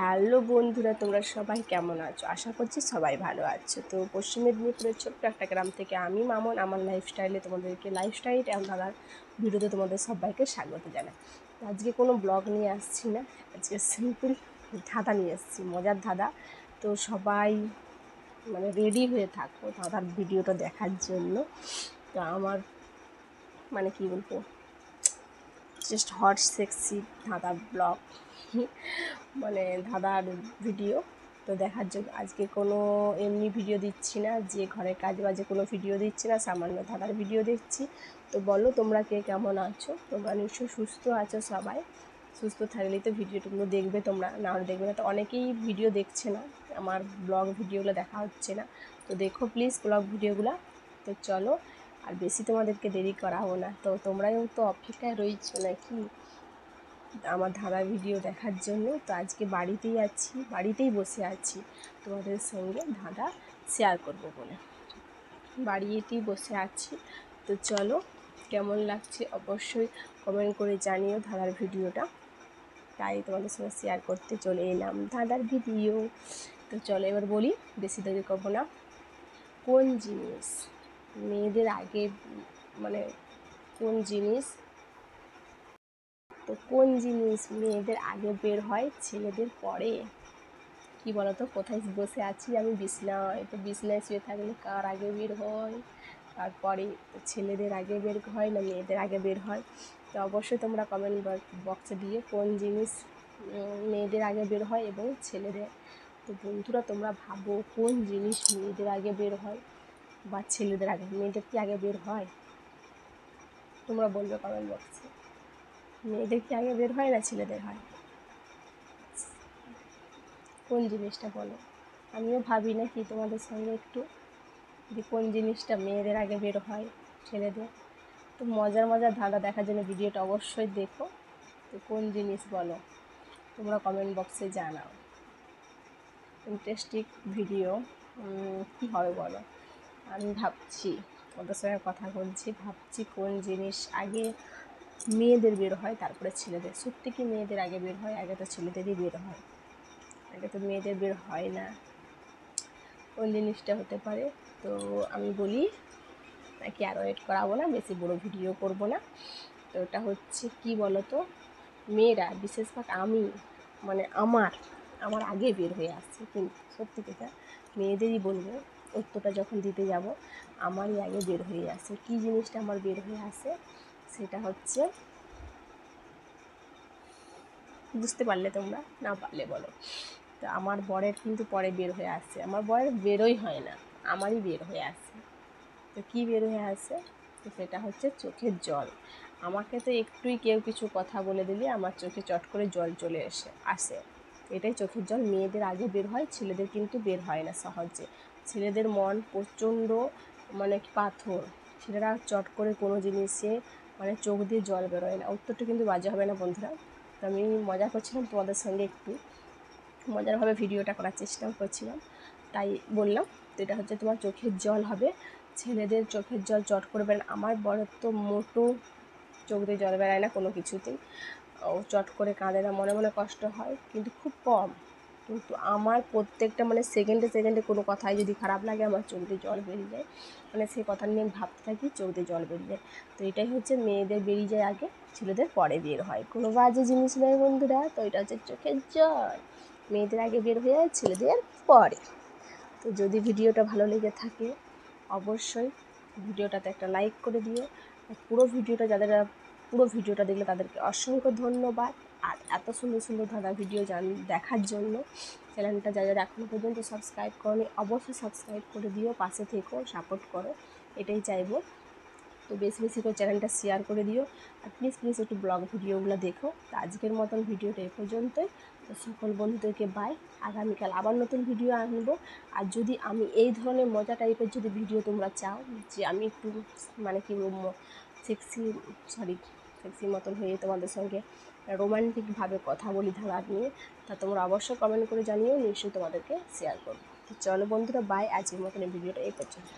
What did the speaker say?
Hello বন্ধুরা, তোমরা সবাই কেমন আছো? আশা করছি সবাই ভালো আছো। তো পশ্চিম মেদিনীপুরের ছোট্ট একটা গ্রাম থেকে আমি মামন আমার লাইফস্টাইলে তোমাদেরকে লাইফস্টাইল এবং দাদার ভিডিওতে তোমাদের সবাইকে স্বাগত জানাই। তো আজকে কোনো ব্লগ নিয়ে আসছি না, আজকে সিম্পল ধাঁধা নিয়ে এসেছি, মজার ধাঁধা। তো সবাই রেডি হয়ে থাকো দাদার ভিডিওটা দেখার জন্য। তো আমার কি বলবো, জাস্ট হট সেক্সি ধাঁধা ব্লগ, ধাঁধার ভিডিও তো দেখার জন্য আজকে কোনো এমনি ভিডিও দিচ্ছি না, যে ঘরের কাজ বাজে কোনো ভিডিও দিচ্ছি না, সামান্য ধাঁধার ভিডিও দিচ্ছি। তো বলো তোমরা কে কেমন আছো? তোমরা নিশ্চয়ই সুস্থ আছো সবাই। সুস্থ থাকলেই তো ভিডিওগুলো দেখবে, তোমরা না হলে দেখবে না। তো অনেকেই ভিডিও দেখছে না, আমার ব্লগ ভিডিওগুলো দেখা হচ্ছে না, তো দেখো প্লিজ ব্লগ ভিডিওগুলো। তো চলো আর বেশি তোমাদেরকে দেরি করাবো না, তো তোমরাও তো অপেক্ষায় রয়েছো নাকি আমার ধাঁধার ভিডিও দেখার জন্য। তো আজকে বাড়িতেই বসে আছি তোমাদের সঙ্গে ধাঁধা শেয়ার করব বলে, বাড়িতেই বসে আছি। তো চলো কেমন লাগছে অবশ্যই কমেন্ট করে জানিও ধাঁধার ভিডিওটা, তাই তোমাদের সঙ্গে শেয়ার করতে চলে এলাম ধাঁধার ভিডিও। তো চলো এবার বলি, বেশি দেরি করবো না। কোন জিনিস মেয়েদের আগে কোন জিনিস কোন জিনিস মেয়েদের আগে বের হয় ছেলেদের পরে? কি বলতো, কোথায় বসে আছি আমি? বিছনায়। তো বিছনায় শুয়ে থাকলে কার আগে বের হয়? তারপরে ছেলেদের আগে বের হয় না মেয়েদের আগে বের হয়? তো অবশ্যই তোমরা কমেন্ট বক্সে দিয়ে কোন জিনিস মেয়েদের আগে বের হয় এবং ছেলেদের। তো বন্ধুরা তোমরা ভাবো কোন জিনিস মেয়েদের আগে বের হয় বা ছেলেদের আগে? মেয়েদের কি আগে বের হয়? তোমরা বলবে কমেন্ট বক্সে, মেয়েদের কি আগে বের হয় না ছেলেদের হয়? কোন জিনিসটা বলো, আমিও ভাবি নাকি তোমাদের সঙ্গে একটু, যে কোন জিনিসটা মেয়েদের আগে বের হয় ছেলেদের। তো মজার ধাঁধা দেখার জন্য ভিডিওটা অবশ্যই দেখো। তো কোন জিনিস বলো, তোমরা কমেন্ট বক্সে জানাও। ইন্টারেস্টিং ভিডিও কী হবে বলো? আমি ভাবছি, ওদের সঙ্গে কথা বলছি, ভাবছি কোন জিনিস আগে মেয়েদের বের হয় তারপরে ছেলেদের। সত্যি কি মেয়েদের আগে বের হয়? আগে তো ছেলেদেরই বের হয়, আগে তো মেয়েদের বের হয় না। কোন জিনিসটা হতে পারে? তো আমি বলি নাকি আর ওয়েট করাবো না, বেশি বড় ভিডিও করব না। তো ওটা হচ্ছে কি বলো তো, মেয়েরা বিশেষভাগ আমি আমার আগে বের হয়ে আসছে, কিন্তু সত্যি কথা মেয়েদেরই বলবো, উত্তরটা যখন দিতে যাব আমারই আগে বের হয়ে আসে। কি জিনিসটা আমার বের হয়ে আসে সেটা হচ্ছে, বুঝতে পারলে তোমরা? না পারলে বলো। তো আমার বরের কিন্তু পরে বের হয়ে আসছে, আমার বরের বেরোই হয় না, আমারই বের হয়ে আসে। তো কী বের হয়ে আসে? তো সেটা হচ্ছে চোখের জল। আমাকে তো একটুই কেউ কিছু কথা বলে দিলে আমার চোখে চট করে জল চলে আসে। এটাই চোখের জল। মেয়েদের আগে বের হয়, ছেলেদের কিন্তু বের হয় না সহজে। ছেলেদের মন প্রচণ্ড পাথর, ছেলেরা চট করে কোনো জিনিসে চোখ দিয়ে জল বেরোয় না। উত্তরটা কিন্তু বাজে হবে না বন্ধুরা। তো আমি মজা করছিলাম তোমাদের সঙ্গে, একটু মজারভাবে ভিডিওটা করার চেষ্টাও করছিলাম, তাই বললাম। তো এটা হচ্ছে তোমার চোখের জল হবে। ছেলেদের চোখের জল চট করে বেরোয় না। আমার বরের তো মোটো চোখ দিয়ে জল বেরোয় না কোনো কিছুতেই, ও চট করে কাঁদে না, মনে মনে কষ্ট হয় কিন্তু খুব কম। কিন্তু আমার প্রত্যেকটা সেকেন্ডে সেকেন্ডে কোনো কথাই যদি খারাপ লাগে আমার চোখ দিয়ে জল বেরিয়ে যায়, সেই কথা নিয়ে ভাবতে থাকি, চোখ দিয়ে জল বেরিয়ে যায়। তো এটাই হচ্ছে মেয়েদের বেরিয়ে যায় আগে, ছেলেদের পরে বের হয়। কোনো বাজে জিনিস নয় বন্ধুরা। তো এটা হচ্ছে চোখের জল, মেয়েদের আগে বের হয়ে যায়, ছেলেদের পরে। তো যদি ভিডিওটা ভালো লেগে থাকে অবশ্যই ভিডিওটাতে একটা লাইক করে দিও। পুরো ভিডিওটা দেখলে তাদেরকে অসংখ্য ধন্যবাদ। আর এত সুন্দর সুন্দর ধাঁধা ভিডিও দেখার জন্য চ্যানেলটা যারা এখনও পর্যন্ত সাবস্ক্রাইব করোনি অবশ্যই সাবস্ক্রাইব করে দিও, পাশে থেকো, সাপোর্ট করো, এটাই চাইবো। তো বেশি বেশি করে চ্যানেলটা শেয়ার করে দিও। আর প্লিজ একটু ব্লগ ভিডিওগুলো দেখো। তো আজকের মতন ভিডিওটা এ পর্যন্তই। তো সকল বন্ধুদেরকে বাই। আগামীকাল আবার নতুন ভিডিও আনবো। আর যদি আমি এই ধরনের মজা টাইপের যদি ভিডিও তোমরা চাও, যে আমি একটু কি বলবো, সেক্সি মতন হয়ে তোমাদের সঙ্গে রোমান্টিকভাবে কথা বলি ধাঁধা নিয়ে, তা তোমরা অবশ্যই কমেন্ট করে জানিও, নিশ্চয়ই তোমাদেরকে শেয়ার করবো। তো চলো বন্ধুরা বাই, আজকের মতন এই ভিডিওটা এই পর্যন্ত।